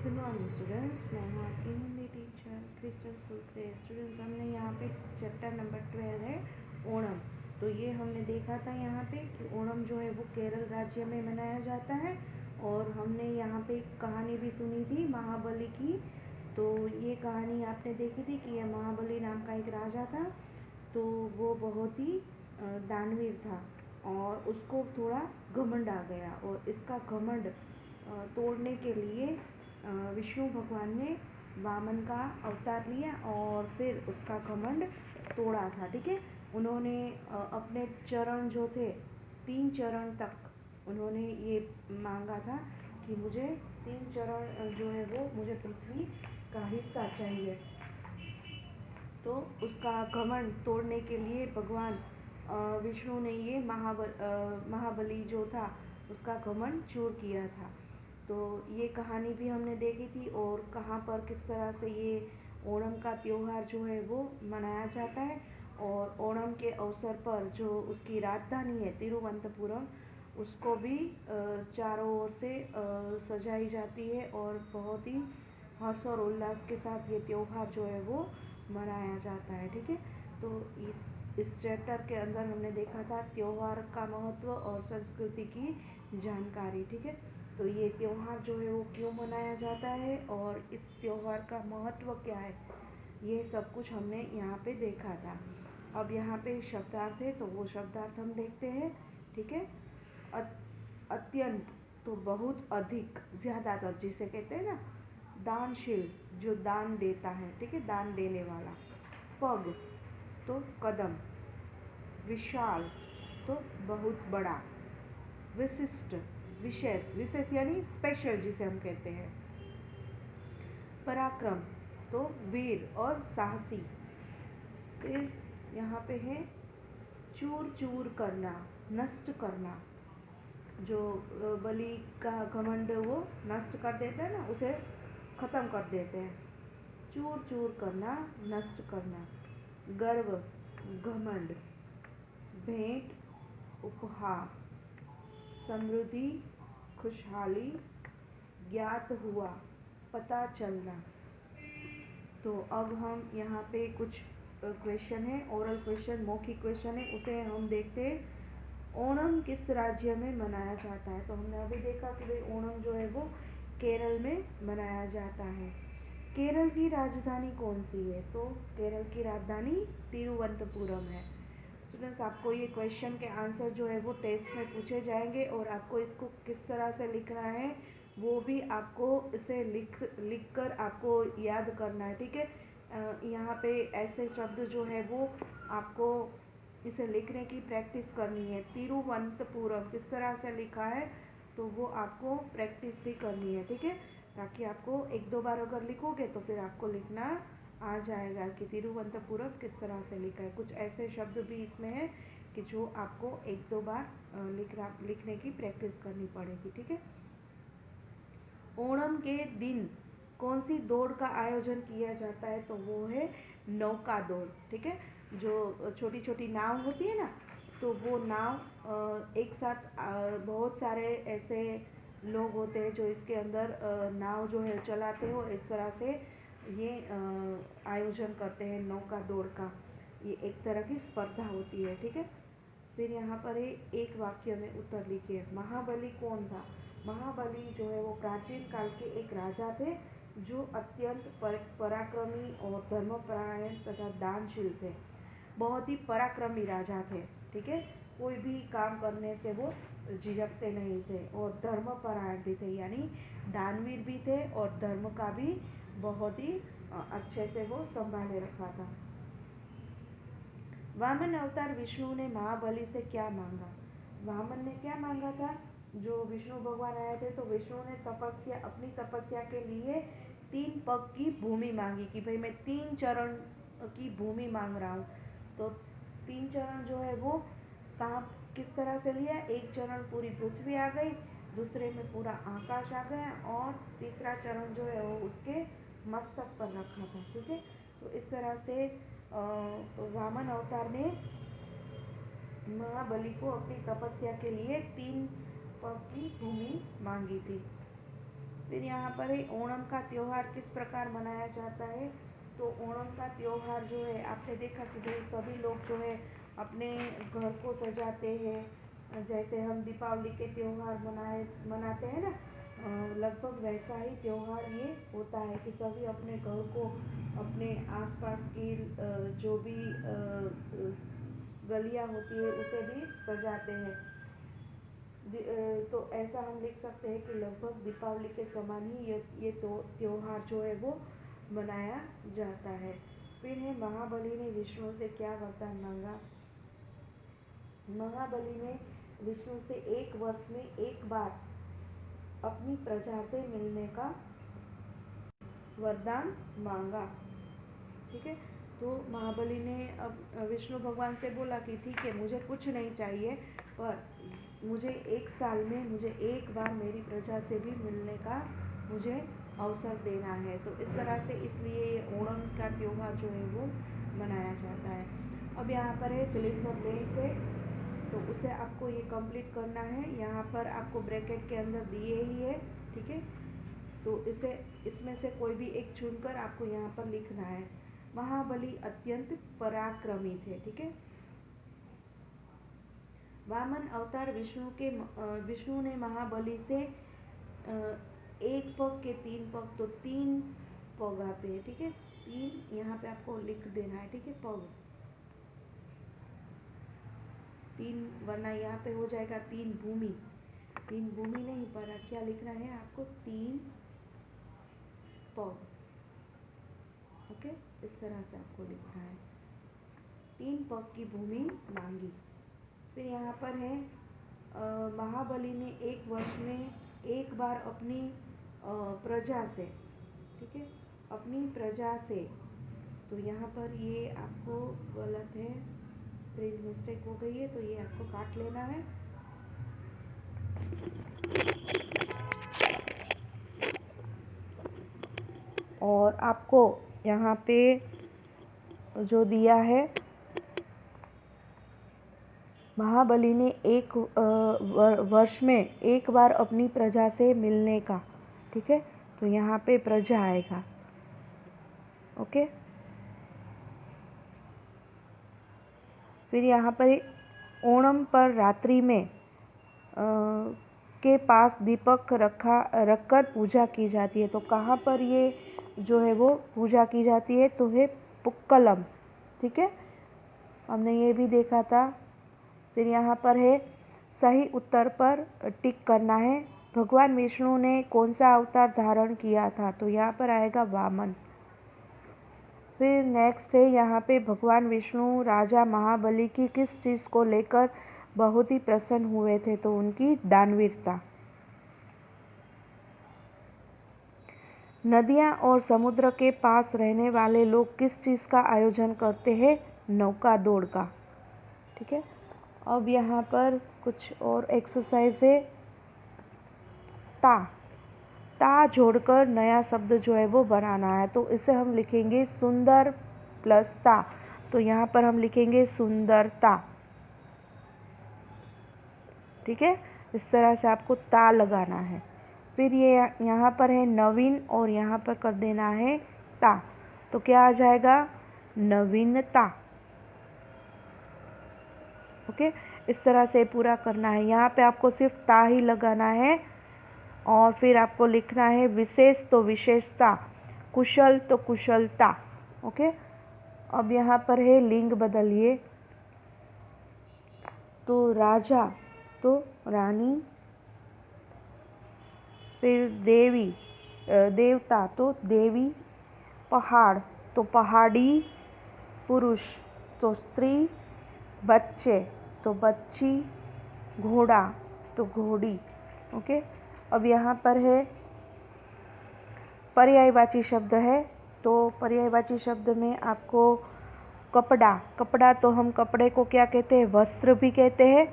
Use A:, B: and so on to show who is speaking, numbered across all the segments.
A: Good morning students, मैं हूँ आपकी हिंदी टीचर क्रिस्टल स्कूल से। स्टूडेंट्स, हमने यहाँ पे चैप्टर नंबर 12 है ओणम। तो ये हमने देखा था यहाँ पे कि ओणम जो है वो केरल राज्य में मनाया जाता है। और हमने यहाँ पे एक कहानी भी सुनी थी महाबली की। तो ये कहानी आपने देखी थी कि यह महाबली नाम का एक राजा था। तो वो बहुत ही दानवीर था और उसको थोड़ा घमंड आ गया, और इसका घमंड तोड़ने के लिए विष्णु भगवान ने वामन का अवतार लिया और फिर उसका घमंड तोड़ा था। ठीक है, उन्होंने अपने चरण जो थे 3 चरण तक उन्होंने ये मांगा था कि मुझे 3 चरण जो है वो मुझे पृथ्वी का हिस्सा चाहिए। तो उसका घमंड तोड़ने के लिए भगवान विष्णु ने ये महाबली जो था उसका घमंड चूर किया था। तो ये कहानी भी हमने देखी थी, और कहाँ पर किस तरह से ये ओणम का त्यौहार जो है वो मनाया जाता है। और ओणम के अवसर पर जो उसकी राजधानी है तिरुवनंतपुरम, उसको भी चारों ओर से सजाई जाती है, और बहुत ही हर्ष और उल्लास के साथ ये त्यौहार जो है वो मनाया जाता है। ठीक है, तो इस चैप्टर के अंदर हमने देखा था त्यौहार का महत्व और संस्कृति की जानकारी। ठीक है, तो ये त्यौहार जो है वो क्यों मनाया जाता है और इस त्यौहार का महत्व क्या है, ये सब कुछ हमने यहाँ पे देखा था। अब यहाँ पे शब्दार्थ है, तो वो शब्दार्थ हम देखते हैं। ठीक है, अत्यंत तो बहुत अधिक, ज़्यादातर जिसे कहते हैं ना, दानशील जो दान देता है। ठीक है, दान देने वाला। पग तो कदम, विशाल तो बहुत बड़ा, विशिष्ट विशेष, विशेष यानी स्पेशल जिसे हम कहते हैं। पराक्रम तो वीर और साहसी। फिर यहाँ पे है चूर चूर करना, नष्ट करना। जो बलि का घमंड वो नष्ट कर देते हैं ना, उसे ख़त्म कर देते हैं। चूर चूर करना, नष्ट करना। गर्व, घमंड। भेंट, उपहार। समृद्धि, खुशहाली। ज्ञात हुआ, पता चलना। तो अब हम यहाँ पे कुछ क्वेश्चन है, ओरल क्वेश्चन, मौखिक क्वेश्चन है, उसे हम देखते हैं। ओणम किस राज्य में मनाया जाता है? तो हमने अभी देखा कि भाई ओणम जो है वो केरल में मनाया जाता है। केरल की राजधानी कौन सी है? तो केरल की राजधानी तिरुवनंतपुरम है। स्टूडेंट्स, आपको ये क्वेश्चन के आंसर जो है वो टेस्ट में पूछे जाएंगे, और आपको इसको किस तरह से लिखना है वो भी आपको इसे लिख कर आपको याद करना है। ठीक है, यहाँ पे ऐसे शब्द जो है वो आपको इसे लिखने की प्रैक्टिस करनी है। तिरुवनंतपुरम किस तरह से लिखा है तो वो आपको प्रैक्टिस भी करनी है। ठीक है, ताकि आपको 1-2 बार अगर लिखोगे तो फिर आपको लिखना आ जाएगा कि तिरुवनंतपुरम किस तरह से लिखा है। कुछ ऐसे शब्द भी इसमें हैं कि जो आपको 1-2 बार लिखने की प्रैक्टिस करनी पड़ेगी। ठीक है, ओणम के दिन कौन सी दौड़ का आयोजन किया जाता है? तो वो है नौका दौड़। ठीक है, जो छोटी छोटी नाव होती है ना, तो वो नाव एक साथ बहुत सारे ऐसे लोग होते हैं जो इसके अंदर नाव जो है चलाते हो। इस तरह से ये आयोजन करते हैं नौका दौड़ का। ये एक तरह की स्पर्धा होती है। ठीक है, फिर यहाँ पर एक वाक्य में उत्तर लिखिए। महाबली कौन था? महाबली जो है वो प्राचीन काल के एक राजा थे जो अत्यंत पराक्रमी और धर्मपरायण तथा दानशील थे। बहुत ही पराक्रमी राजा थे। ठीक है, कोई भी काम करने से वो झिझकते नहीं थे, और धर्मपरायण भी थे, यानी दानवीर भी थे और धर्म का भी बहुत ही अच्छे से वो संभाले रखा था। वामन अवतार विष्णु ने महाबली से क्या मांगा? वामन ने क्या मांगा था? जो विष्णु भगवान आए थे तो विष्णु ने अपनी तपस्या के लिए 3 पग की भूमि मांगी कि भाई मैं 3 चरण की भूमि मांग रहा हूँ। तो 3 चरण जो है वो कहाँ किस तरह से लिया? एक चरण पूरी पृथ्वी आ गई, दूसरे में पूरा आकाश आ गया, और तीसरा चरण जो है वो उसके मस्तक पर रखा था। ठीक है, तो इस तरह से वामन अवतार ने महाबली को अपनी तपस्या के लिए 3 पग की भूमि मांगी थी। फिर यहाँ पर है ओणम का त्यौहार किस प्रकार मनाया जाता है। तो ओणम का त्यौहार जो है आपने देखा कि भाई सभी लोग जो है अपने घर को सजाते हैं, जैसे हम दीपावली के त्यौहार मनाते हैं ना, लगभग वैसा ही त्यौहार ये होता है कि सभी अपने घर को, अपने आसपास की जो भी गलियां होती है उसे भी सजाते हैं। तो ऐसा हम लिख सकते हैं कि लगभग दीपावली के समान ही ये तो त्योहार जो है वो मनाया जाता है। फिर है महाबली ने विष्णु से क्या वरदान मांगा। महाबली ने विष्णु से एक वर्ष में एक बार अपनी प्रजा से मिलने का वरदान मांगा। ठीक है, तो महाबली ने अब विष्णु भगवान से बोला कि ठीक है, मुझे कुछ नहीं चाहिए, पर मुझे एक साल में मुझे एक बार मेरी प्रजा से भी मिलने का मुझे अवसर देना है। तो इस तरह से इसलिए ओणम का त्यौहार जो है वो मनाया जाता है। अब यहाँ पर है फिल इन द ब्लैंक्स है, तो उसे आपको ये कंप्लीट करना है। यहाँ पर आपको ब्रैकेट के अंदर दिए ही है। ठीक है, तो इसमें से कोई भी एक चुनकर आपको यहाँ पर लिखना है। महाबली अत्यंत पराक्रमी थे। ठीक है, वामन अवतार विष्णु ने महाबली से एक पग के 3 पग, तो 3 पग आते हैं। ठीक है, 3 यहाँ पे आपको लिख देना है। ठीक है, पग 3, वरना यहाँ पे हो जाएगा 3 भूमि। 3 भूमि नहीं, पर क्या लिखना है आपको 3 पग। ओके, इस तरह से आपको लिखना है। 3 पग की भूमि मांगी। फिर यहाँ पर है महाबली ने एक वर्ष में एक बार अपनी प्रजा से, ठीक है, अपनी प्रजा से, तो यहाँ पर ये आपको गलत है, प्रिंट मिस्टेक हो गई है, तो ये आपको काट लेना है। और आपको यहाँ पे जो दिया है, महाबली ने एक वर्ष में एक बार अपनी प्रजा से मिलने का। ठीक है, तो यहाँ पे प्रजा आएगा। ओके, फिर यहाँ पर ओणम पर रात्रि में के पास दीपक रखकर पूजा की जाती है। तो कहाँ पर ये जो है वो पूजा की जाती है, तो है पुक्कलम। ठीक है, हमने ये भी देखा था। फिर यहाँ पर है सही उत्तर पर टिक करना है। भगवान विष्णु ने कौन सा अवतार धारण किया था, तो यहाँ पर आएगा वामन। फिर नेक्स्ट है यहाँ पे भगवान विष्णु राजा महाबली की किस चीज़ को लेकर बहुत ही प्रसन्न हुए थे, तो उनकी दानवीरता। नदियाँ और समुद्र के पास रहने वाले लोग किस चीज़ का आयोजन करते हैं, नौका दौड़ का। ठीक है, अब यहाँ पर कुछ और एक्सरसाइज है। ता जोड़कर नया शब्द जो है वो बनाना है। तो इसे हम लिखेंगे सुंदर प्लस ता, तो यहाँ पर हम लिखेंगे सुंदरता। ठीक है, इस तरह से आपको ता लगाना है। फिर ये यहाँ पर है नवीन, और यहाँ पर कर देना है ता, तो क्या आ जाएगा, नवीनता। ओके, इस तरह से पूरा करना है। यहाँ पे आपको सिर्फ ता ही लगाना है, और फिर आपको लिखना है विशेष तो विशेषता, कुशल तो कुशलता। ओके, अब यहाँ पर है लिंग बदलिए, तो राजा तो रानी, फिर देवता तो देवी, पहाड़ तो पहाड़ी, पुरुष तो स्त्री, बच्चे तो बच्ची, घोड़ा तो घोड़ी। ओके, अब यहाँ पर है पर्यायवाची शब्द है, तो पर्यायवाची शब्द में आपको कपड़ा तो हम कपड़े को क्या कहते हैं, वस्त्र भी कहते हैं,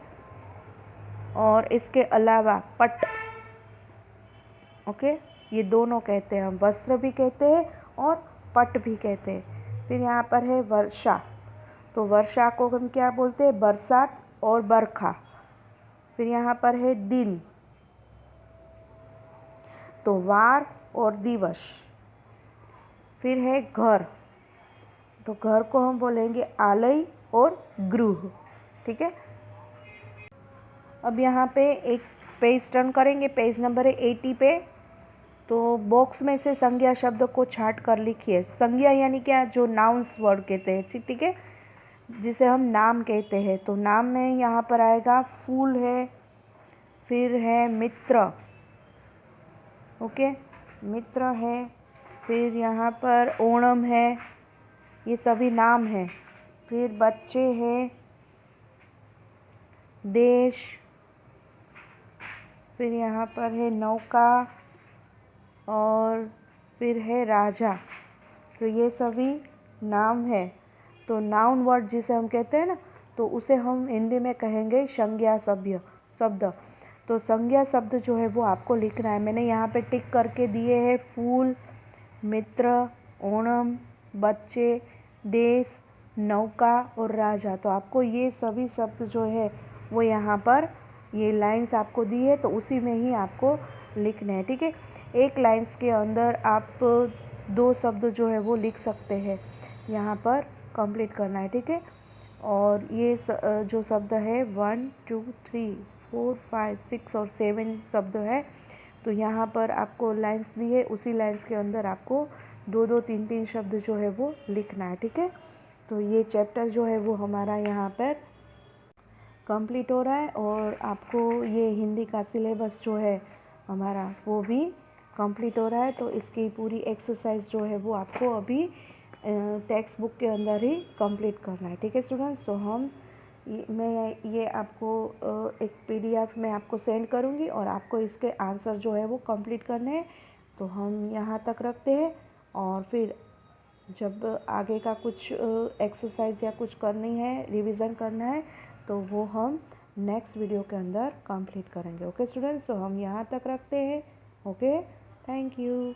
A: और इसके अलावा पट, ओके, ये दोनों कहते हैं, हम वस्त्र भी कहते हैं और पट भी कहते हैं। फिर यहाँ पर है वर्षा, तो वर्षा को हम क्या बोलते हैं, बरसात और बरखा। फिर यहाँ पर है दिन, तो वार और दिवस। फिर है घर, तो घर को हम बोलेंगे आलय और गृह। ठीक है। अब यहाँ पे एक पेज टर्न करेंगे, पेज नंबर है 80 पे। तो बॉक्स में से संज्ञा शब्द को छाट कर लिखिए। संज्ञा यानी क्या, जो नाउन्स वर्ड कहते हैं, ठीक है, जिसे हम नाम कहते हैं। तो नाम में यहाँ पर आएगा फूल है, फिर है मित्र, ओके, मित्र है, फिर यहाँ पर ओणम है, ये सभी नाम हैं। फिर बच्चे हैं, देश, फिर यहाँ पर है नौका, और फिर है राजा। तो ये सभी नाम है। तो नाउन वर्ड जिसे हम कहते हैं ना, तो उसे हम हिंदी में कहेंगे संज्ञा शब्द। तो संज्ञा शब्द जो है वो आपको लिखना है। मैंने यहाँ पे टिक करके दिए हैं फूल, मित्र, ओणम, बच्चे, देश, नौका और राजा। तो आपको ये सभी शब्द जो है वो यहाँ पर ये लाइंस आपको दी है, तो उसी में ही आपको लिखने हैं। ठीक है। एक लाइंस के अंदर आप 2 शब्द जो है वो लिख सकते हैं, यहाँ पर कंप्लीट करना है। ठीक है। और ये जो शब्द है 1 2 3 4 5 6 और 7 शब्द है। तो यहाँ पर आपको लाइंस दी है, उसी लाइंस के अंदर आपको 2 3 3 शब्द जो है वो लिखना है। ठीक है। तो ये चैप्टर जो है वो हमारा यहाँ पर कंप्लीट हो रहा है, और आपको ये हिंदी का सिलेबस जो है हमारा वो भी कंप्लीट हो रहा है। तो इसकी पूरी एक्सरसाइज जो है वो आपको अभी टेक्स्ट बुक के अंदर ही कंप्लीट करना है। ठीक है स्टूडेंट्स। तो मैं ये आपको एक PDF में आपको सेंड करूँगी, और आपको इसके आंसर जो है वो कंप्लीट करने हैं। तो हम यहाँ तक रखते हैं, और फिर जब आगे का कुछ एक्सरसाइज या कुछ करनी है, रिवीजन करना है, तो वो हम नेक्स्ट वीडियो के अंदर कंप्लीट करेंगे। Okay students. तो हम यहाँ तक रखते हैं। Okay, thank you.